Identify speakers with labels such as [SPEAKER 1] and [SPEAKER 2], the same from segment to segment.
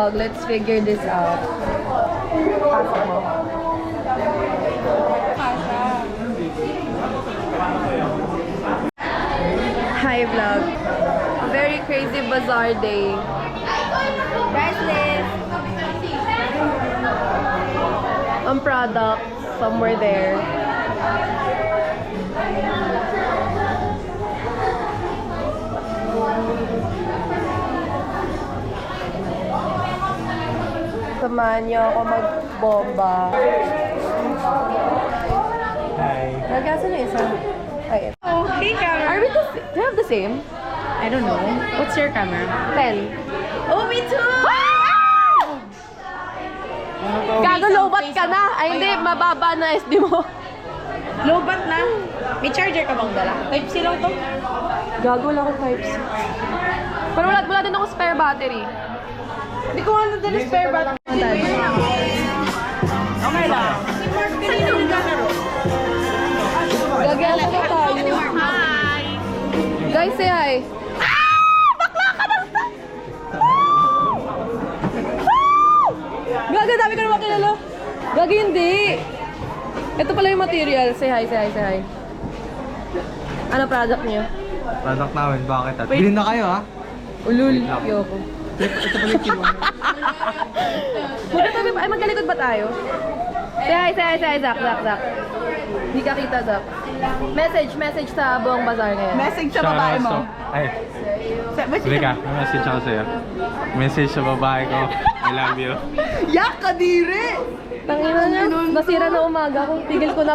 [SPEAKER 1] vlog. Let's figure this out. Pasok mo. Hi vlog. A very crazy bazaar day. Priceless. Ang product somewhere there. Samahan niyo ako magbomba.
[SPEAKER 2] Hi.
[SPEAKER 1] Nagasan niyo isa? Ay,
[SPEAKER 3] Oh, hey camera.
[SPEAKER 1] are we the do you have the same?
[SPEAKER 3] I don't know. What's your camera?
[SPEAKER 1] 10.
[SPEAKER 3] Oh, me too!
[SPEAKER 1] Gago, lobat ka na. Ay, hindi. Mababa na SD mo.
[SPEAKER 3] Lobat na. May charger ka bang dala? Type-C lang to?
[SPEAKER 1] Gago, wala akong Type-C. Pero wala din akong spare battery.
[SPEAKER 3] Hindi ko ano dala spare battery. Okay lang. Sino yung gagaro?
[SPEAKER 1] Gagala na tayo.
[SPEAKER 3] Hi!
[SPEAKER 1] Guys, say hi. Gaga, dami ko naman kilala. Gaga, hindi. Ito pala yung material. Say hi, say hi, say hi. Ano product niyo?
[SPEAKER 2] Product namin, bakit? At bilhin na kayo ha?
[SPEAKER 1] Ulul. Yoko.
[SPEAKER 2] Ito pala yung kinuha.
[SPEAKER 1] Magkatabi ba? Ay, magkalikod ba tayo? Say hi, say hi, say hi, Zach, Zach, Zach. Hindi ka kita, Zach. Message sa buong bazaar ngayon.
[SPEAKER 3] Message sa babae mo.
[SPEAKER 2] Ay, sige ka. May message ako sa'yo. Message sa babae ko. I love you.
[SPEAKER 3] Yak, kadiri!
[SPEAKER 1] Tangina niya, nasira na umaga ko. Pigil ko na.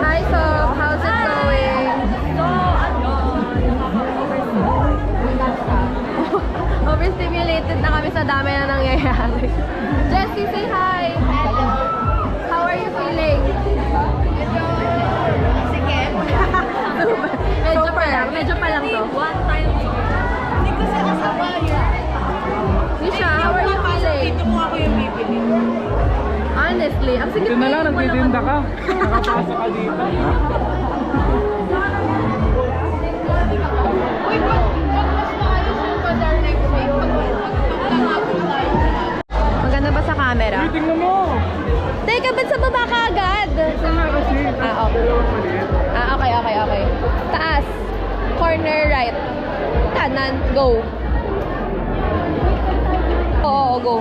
[SPEAKER 1] Hi, Sob. How's it going? Overstimulated na kami sa dami na nangyayari. Jessie, say hi! How are you feeling? Medyo pa lang to. One time.
[SPEAKER 3] Hindi ko sa kasama yan.
[SPEAKER 1] Nisha, how are you feeling?
[SPEAKER 3] Dito mo ako yung bibili.
[SPEAKER 1] Honestly, ang sigit
[SPEAKER 2] Ito na lang, nagtitinda ka. Nakapasok ka dito.
[SPEAKER 3] Uy, pag mas maayos yung bazar next week, pag
[SPEAKER 1] Maganda ba sa camera?
[SPEAKER 2] Tingnan mo!
[SPEAKER 1] Teka, ba't sa baba ka agad?
[SPEAKER 2] Kasi,
[SPEAKER 1] Okay. Okay. Taas. Corner right. Kanan. Go. Oo, go.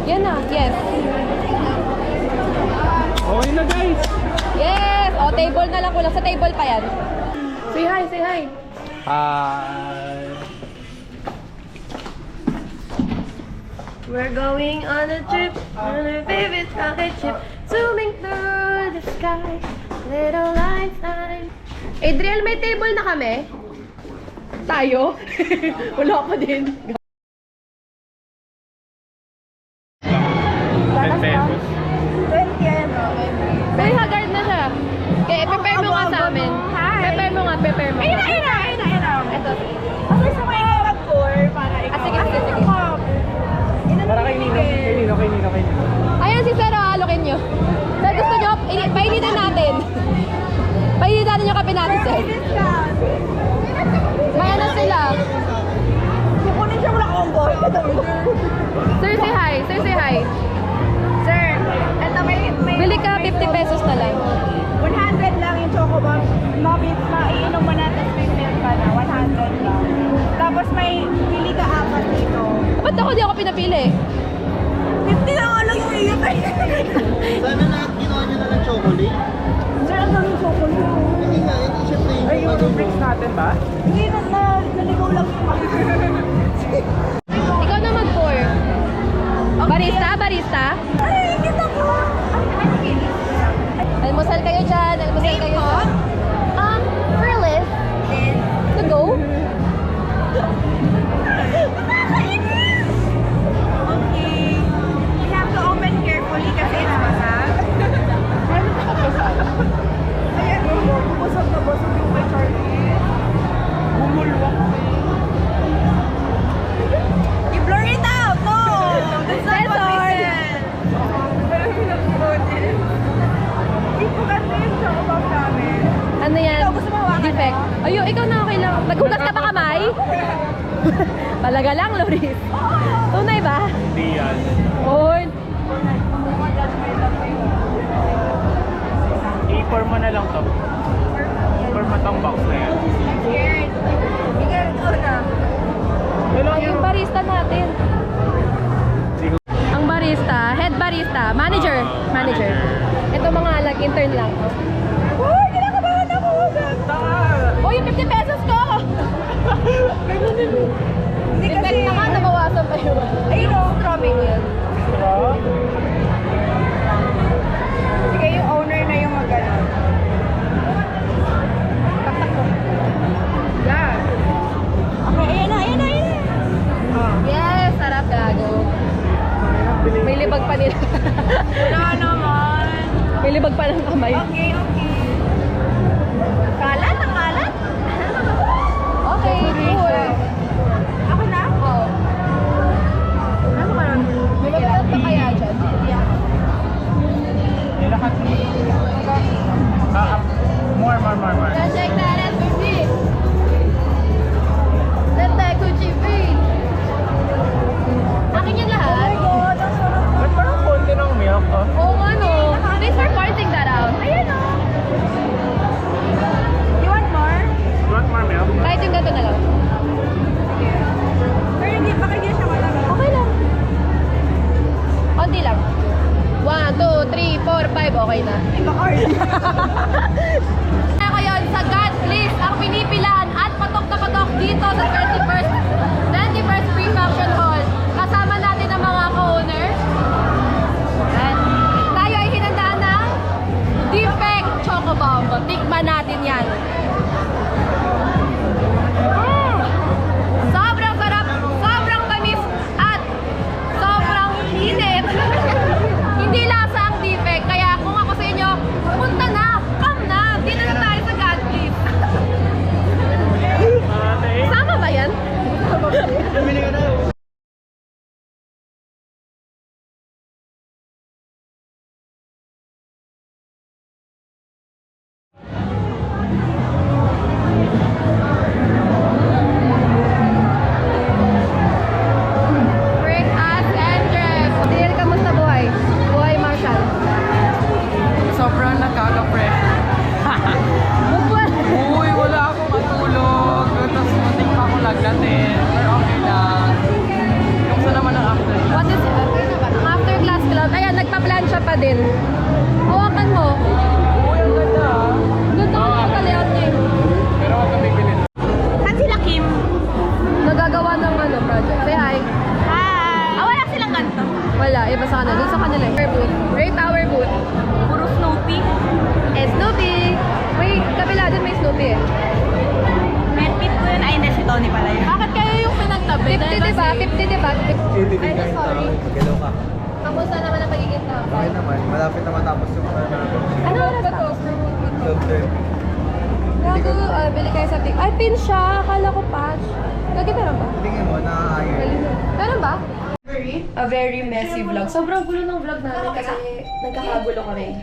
[SPEAKER 1] Yan na. Yes.
[SPEAKER 2] Okay na guys!
[SPEAKER 1] Yes! O, table na lang kulang. Sa table pa yan. Say hi, say hi.
[SPEAKER 2] Hi!
[SPEAKER 1] We're going on a trip on our favorite rocket ship, zooming through the sky, little lights shine. Adriel, may table na kami? Tayo? Wala pa din.
[SPEAKER 2] 10 pesos.
[SPEAKER 3] 20 ano?
[SPEAKER 1] May haggard na siya. Kaya prepare mo nga sa amin. Prepare mo nga.
[SPEAKER 3] Ayun na.
[SPEAKER 1] Ito.
[SPEAKER 3] Asay sa mga mag-tour para ikaw.
[SPEAKER 1] Sige.
[SPEAKER 2] Para kay Nino.
[SPEAKER 1] Ayan si Sir, alokin nyo. Sir, gusto nyo? Painitan natin. Painitan natin yung kape natin, Sir. May ano sila.
[SPEAKER 3] Kukunin siya mula combo.
[SPEAKER 1] Sir, say hi.
[SPEAKER 3] Sir, eto may
[SPEAKER 1] Bili ka, 50 pesos na lang.
[SPEAKER 3] 100 lang yung choco bomb. Maiinom mo natin may milk ka na. 100 lang. Tapos may pili ka apat dito.
[SPEAKER 1] Ba't ako di ako pinapili?
[SPEAKER 3] 50 lang lang yung iyo tayo.
[SPEAKER 4] Sana na ginawa nyo na ng chocolate.
[SPEAKER 3] Sir, ang daming chocolate.
[SPEAKER 4] Hindi nga, hindi siya plain.
[SPEAKER 2] Ay, yung bricks natin ba?
[SPEAKER 3] Hindi na naligaw lang yung
[SPEAKER 1] Ikaw na mag-pour. Barista?
[SPEAKER 3] Ay, kita ko.
[SPEAKER 1] Almusal kayo dyan. Fearless. To go?
[SPEAKER 3] Okay. We have to open carefully kasi nabasag. Ayan, busog na busog yung may Charlie. Bumulwak. I-blur it out! No! That's not what we said. Parang pinag-vote eh. Hindi ko ganda yung choco bomb namin.
[SPEAKER 1] Ano yan?
[SPEAKER 3] Ikaw, gusto mo hawakan
[SPEAKER 1] Defect.
[SPEAKER 3] mo?
[SPEAKER 1] Ayo, ikaw na okay lang. Naghugas ka ba kamay? Talaga lang, Loris. Tunay ba?
[SPEAKER 2] Hindi yan.
[SPEAKER 1] Oy.
[SPEAKER 2] I-pour mo na lang to. I-pour mo tong box na yan.
[SPEAKER 3] Scared. Ikaw na.
[SPEAKER 1] Yung barista natin.
[SPEAKER 2] Siguro.
[SPEAKER 1] Ang barista, head barista, manager. Manager. Ito mga intern lang.
[SPEAKER 3] Uy, kinakabahan ako.
[SPEAKER 1] Oh, yung 50 pesos ko!
[SPEAKER 3] Hindi kasi...
[SPEAKER 1] Effect naman, nabawasan pa yun.
[SPEAKER 3] Ayun o, strawberry yan. Sige, yung owner na yung mag-ano.
[SPEAKER 1] Taktak ko.
[SPEAKER 3] Yan. Okay, ayan na, ayan na, ayan na. Oh.
[SPEAKER 1] Yes, sarap gago. May libag pa nila.
[SPEAKER 3] Wala naman.
[SPEAKER 1] May libag pa ng kamay.
[SPEAKER 3] Okay, okay. Kalat, ang kalat.
[SPEAKER 1] Okay, cool.
[SPEAKER 3] Ako na?
[SPEAKER 1] Oh.
[SPEAKER 3] Ano ba naman?
[SPEAKER 1] May magkalat pa kaya dyan?
[SPEAKER 2] Nilakat mo. More.
[SPEAKER 1] Check that as for me. Let that Gucci feed. Akin yung lahat.
[SPEAKER 2] Ba't parang konti ng milk, oh?
[SPEAKER 1] Oo nga no. Thanks for pointing that out.
[SPEAKER 3] Ayan o. You want more?
[SPEAKER 2] You want more milk?
[SPEAKER 1] Kahit yung gato na lang.
[SPEAKER 3] Pero hindi, baka hindi siya malamig.
[SPEAKER 1] Okay lang. Onti lang. 1, 2, 3, 4, 5. Okay na.
[SPEAKER 3] Baka
[SPEAKER 1] Kaya ko yun, sa God Please, ang pinipilan at patok na patok dito sa 21st Pre-Function Hall. Kasama natin ang mga co-owner. At tayo ay hinandaan ng Defect Choco Bomb. Tikman natin yan. Sobrang sarap, sobrang tamis, at sobrang init. Hindi lasa ang Defect. Kaya kung ako sa inyo, punta na, come na. Dito na tayo sa God Please. Sama ba yan?
[SPEAKER 4] Bumili ka na.
[SPEAKER 1] Rick at Andres. Dil, kamusta buhay? Buhay Marshall.
[SPEAKER 5] Sobrang nakaka-pressure. Uy, wala akong matulog. Tapos muntik pa akong lagnatin. Pero okay lang. Kung naman ang after class.
[SPEAKER 1] What is ang after class club? Ayan, nagpa-plancha pa din. Hawakan mo.
[SPEAKER 5] Uy, ang ganda ah.
[SPEAKER 1] Ganda ko ang layout niya.
[SPEAKER 2] Pero huwag kang bibilin.
[SPEAKER 3] Saan sila Kim?
[SPEAKER 1] Nagagawa ng project. Say hi.
[SPEAKER 3] Hi! Wala silang ganito.
[SPEAKER 1] Wala, iba sa kanila. Doon sa kanila. Our booth. Ray Power booth.
[SPEAKER 3] Puro Snoopy.
[SPEAKER 1] Snoopy. Wait, kabila doon may Snoopy eh.
[SPEAKER 3] Medpit ko yun. Ay, hindi, si Tony pala yun.
[SPEAKER 1] Bakit kayo yung pinagtabi? 50 diba? 50 diba? Ay, sorry.
[SPEAKER 4] Magalaw ka.
[SPEAKER 1] Kamusta naman ang pagiging tao?
[SPEAKER 4] Bakit naman? Malapit na matapos yung ano natin.
[SPEAKER 1] Ano oras ba to?
[SPEAKER 4] 12:30.
[SPEAKER 1] Gago, bili kayo sa big. Ay, pin siya. Akala ko patch. Gagi, meron ba?
[SPEAKER 4] Tingin mo, nakaka-iron.
[SPEAKER 1] Meron ba? A very messy vlog. Sobrang gulo ng vlog namin kasi nagkakagulo kami.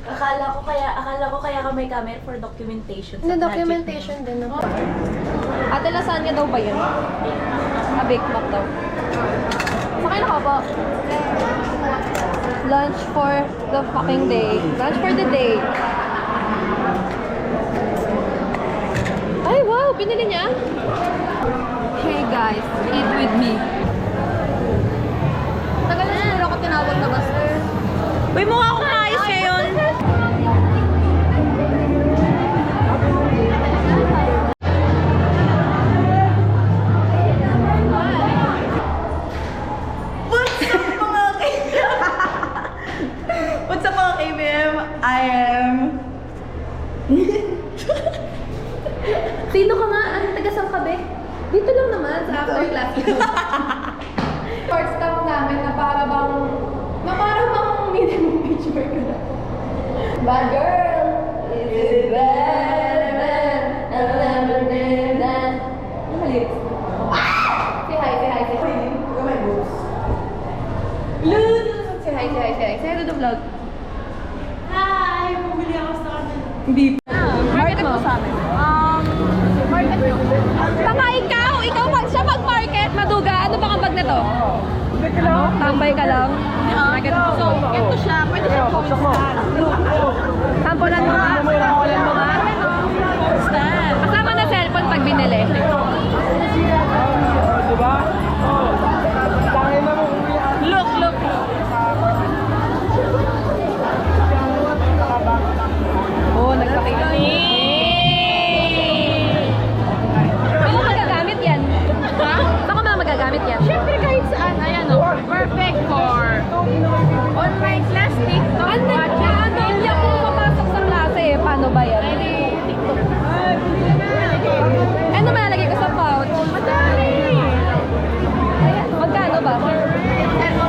[SPEAKER 6] Akala ko kaya ka may camera for documentation.
[SPEAKER 1] Na documentation din. No? Ate, lasagna daw ba yun? Bake Mac daw. Sakay na ka po. Lunch for the fucking day. Lunch for the day. Ay, wow! Binili niya? Hey guys, eat with me. Tagal na siguro ako tinawag na master.
[SPEAKER 3] Uy, mukha akong maayos ngayon. What's up mga KBM? I am...
[SPEAKER 1] Sino ka nga? Ano, taga saan ka, be? Dito lang naman, sa after class. Short stop namin na para bang minimum picture ka na. Bad girl, is it bad? Ano lyrics? Say hi, say hi, say hi. Say hi, say hi, say hi. Say hi to the vlog.
[SPEAKER 3] Hi! Bumili ako sa kanila.
[SPEAKER 1] Market mo sa amin. Market mo. Baka ikaw pag siya mag-market, maduga. Ano bang bag na to? Tambay ka lang.
[SPEAKER 3] So, ito siya. Pwede siya
[SPEAKER 1] Sampulan mo nga. Sampulan mo nga. Kasama na cellphone pag binili.
[SPEAKER 3] Look.
[SPEAKER 1] Oo, nagpakita. Baka magagamit yan. Ha? Baka magagamit yan.
[SPEAKER 3] Siyempre kahit saan. Ayan o. Perfect for online class, TikTok,
[SPEAKER 1] Ano hindi ako papasok sa klase eh. Paano ba yan? Ano malalagay ko sa pouch?
[SPEAKER 3] Madami.
[SPEAKER 1] Magkano ba? Magkano?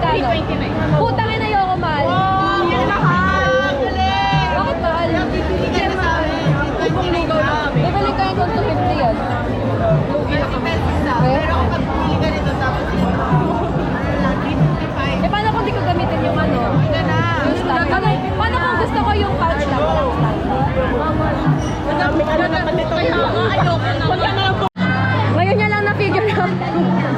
[SPEAKER 3] 329.
[SPEAKER 1] Putang ina ayoko mahal.
[SPEAKER 3] Oh, yun lahat. Galing.
[SPEAKER 1] Bakit mahal?
[SPEAKER 3] Bibili ka na sa amin. Bibili ko namin.
[SPEAKER 1] Bibili ko yung 250 yan.
[SPEAKER 3] 50 pesos na.
[SPEAKER 1] Okay.
[SPEAKER 3] Pero kung pagpili ka nito, tapos
[SPEAKER 1] Eh paano kung di ko gamitin yung ano?
[SPEAKER 3] ka na.
[SPEAKER 1] Yung stand? Paano kung gusto ko yung pouch lang? Walang stand.
[SPEAKER 3] Madami ka na naman nito. Kaya nga, ayoko na. Huwag ka na lang.
[SPEAKER 1] Ngayon niya lang na-figure out.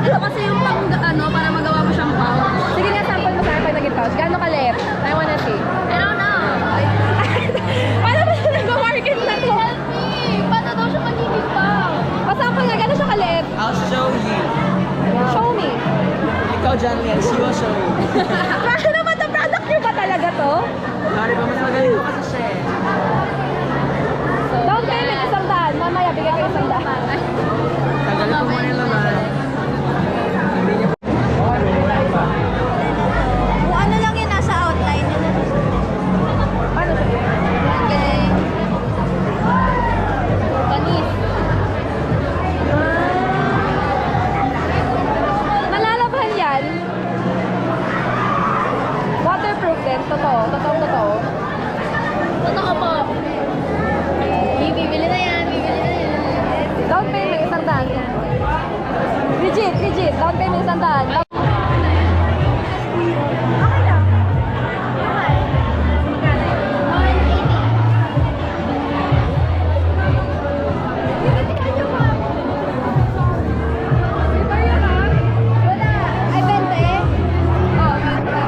[SPEAKER 3] Ito kasi yung pang ano, para magawa mo siyang pouch.
[SPEAKER 1] Sige nga, sample mo sa akin pag naging pouch. Gano'ng kaliit? I wanna see.
[SPEAKER 3] I don't know.
[SPEAKER 1] Paano ba siya nag-market na to?
[SPEAKER 3] Paano daw siya magiging pouch?
[SPEAKER 1] Pasample nga, gano'n siya kaliit?
[SPEAKER 5] I'll show you.
[SPEAKER 1] Show me.
[SPEAKER 5] Ikaw dyan, yes. She will show you.
[SPEAKER 1] Paano naman to? Product niyo ba talaga to?
[SPEAKER 5] Sorry ba, mas magaling ko kasi siya eh.
[SPEAKER 1] Down payment, 100. Mamaya, bigyan ko 100.
[SPEAKER 5] Tagalin ko muna yung laman.
[SPEAKER 3] Kung ano lang yun, nasa outline.
[SPEAKER 1] Paano siya?
[SPEAKER 3] Okay.
[SPEAKER 1] Panis. Nalalaban yan. Waterproof din. Totoo. Totoo.
[SPEAKER 3] Totoo po. Bibili na yan.
[SPEAKER 1] Down payment, 100. Legit. Down payment, 100.
[SPEAKER 3] Okay lang. Okay. Magkano yun? 180.
[SPEAKER 1] Wala. Ay, 20? Oh, 20.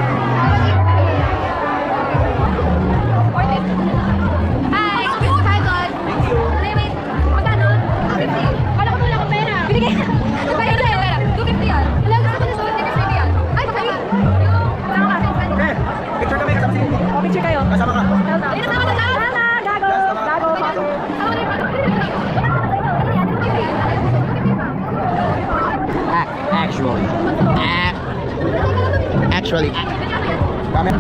[SPEAKER 1] Hi, God. Wait. Magkano? 250. Kala ko wala akong pera. Binigay. Nagbayad na pera. 250 yan. Wala, gusto ko na sa 150 yan. Ay, baka yun. Tama ka.
[SPEAKER 4] Okay, picture kami kasama si Cindy.
[SPEAKER 1] Oh, picture kayo.
[SPEAKER 4] Kasama ka.
[SPEAKER 1] Ayun na naman. Gago.
[SPEAKER 4] Actually. Kami.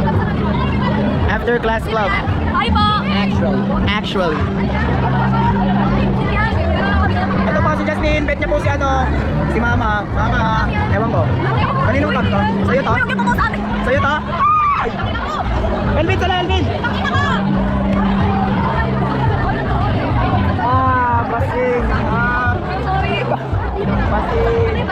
[SPEAKER 4] After class club.
[SPEAKER 1] Hi po.
[SPEAKER 4] Actually. Ito po si Justin, bet niya po si si Mama. Mama, ewan ko. Kaninong tag to? Sa'yo to? Sa'yo to? Ay. Elvin, sala Elvin! Basing. Basing.